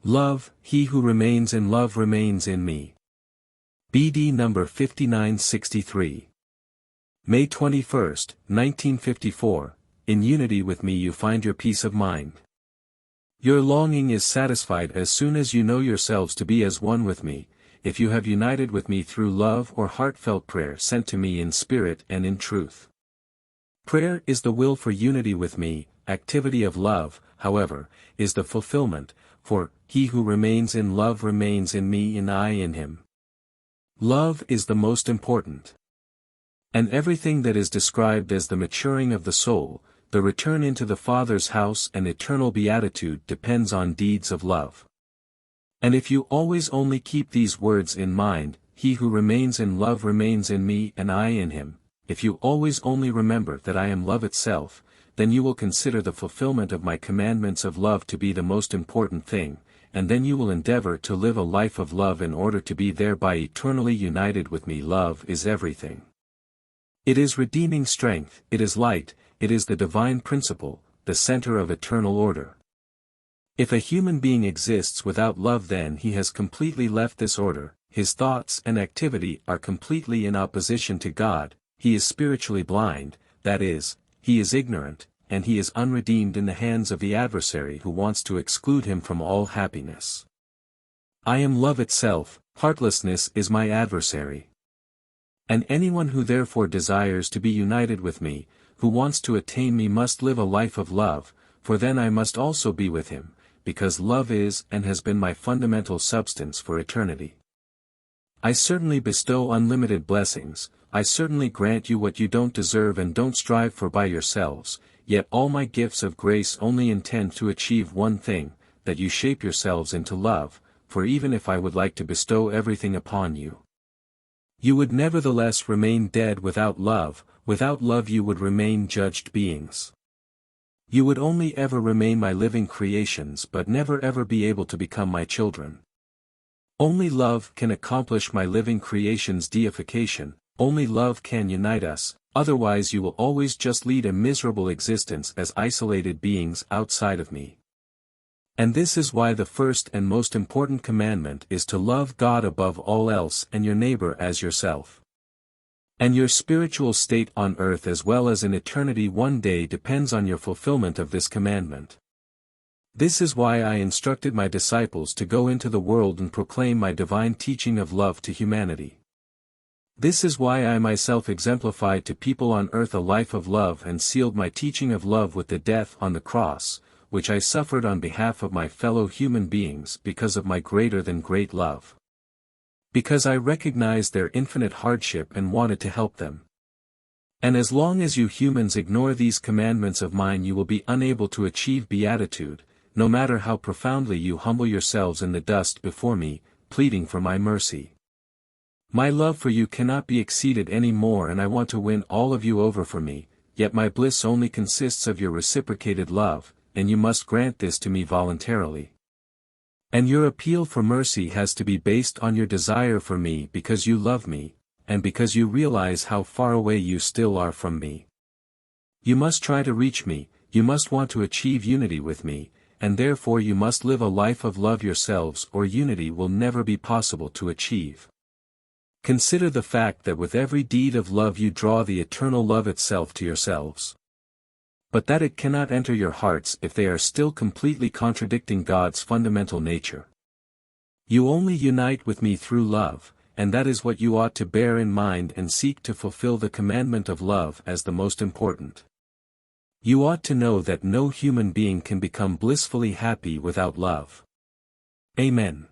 Love, he who remains in love remains in me. BD number 5963. May 21, 1954, in unity with me you find your peace of mind. Your longing is satisfied as soon as you know yourselves to be as one with me, if you have united with me through love or heartfelt prayer sent to me in spirit and in truth. Prayer is the will for unity with me, activity of love, however, is the fulfillment, for he who remains in love remains in me and I in him. Love is the most important. And everything that is described as the maturing of the soul, the return into the Father's house and eternal beatitude depends on deeds of love. And if you always only keep these words in mind, he who remains in love remains in me and I in him, if you always only remember that I am love itself, then you will consider the fulfillment of my commandments of love to be the most important thing, and then you will endeavor to live a life of love in order to be thereby eternally united with me. Love is everything. It is redeeming strength, it is light, it is the divine principle, the center of eternal order. If a human being exists without love, then he has completely left this order, his thoughts and activity are completely in opposition to God, he is spiritually blind, that is, he is ignorant, and he is unredeemed in the hands of the adversary who wants to exclude him from all happiness. I am love itself, heartlessness is my adversary. And anyone who therefore desires to be united with me, who wants to attain me must live a life of love, for then I must also be with him, because love is and has been my fundamental substance for eternity. I certainly bestow unlimited blessings, I certainly grant you what you don't deserve and don't strive for by yourselves, yet all my gifts of grace only intend to achieve one thing, that you shape yourselves into love, for even if I would like to bestow everything upon you, you would nevertheless remain dead without love you would remain judged beings. You would only ever remain my living creations but never ever be able to become my children. Only love can accomplish my living creation's deification, only love can unite us, otherwise you will always just lead a miserable existence as isolated beings outside of me. And this is why the first and most important commandment is to love God above all else and your neighbor as yourself. And your spiritual state on earth as well as in eternity one day depends on your fulfillment of this commandment. This is why I instructed my disciples to go into the world and proclaim my divine teaching of love to humanity. This is why I myself exemplified to people on earth a life of love and sealed my teaching of love with the death on the cross, which I suffered on behalf of my fellow human beings because of my greater than great love. Because I recognized their infinite hardship and wanted to help them. And as long as you humans ignore these commandments of mine, you will be unable to achieve beatitude, no matter how profoundly you humble yourselves in the dust before me, pleading for my mercy. My love for you cannot be exceeded any more, and I want to win all of you over for me, yet my bliss only consists of your reciprocated love, and you must grant this to me voluntarily. And your appeal for mercy has to be based on your desire for me because you love me, and because you realize how far away you still are from me. You must try to reach me, you must want to achieve unity with me, and therefore you must live a life of love yourselves, or unity will never be possible to achieve. Consider the fact that with every deed of love you draw the eternal love itself to yourselves. But that it cannot enter your hearts if they are still completely contradicting God's fundamental nature. You only unite with me through love, and that is what you ought to bear in mind and seek to fulfill the commandment of love as the most important. You ought to know that no human being can become blissfully happy without love. Amen.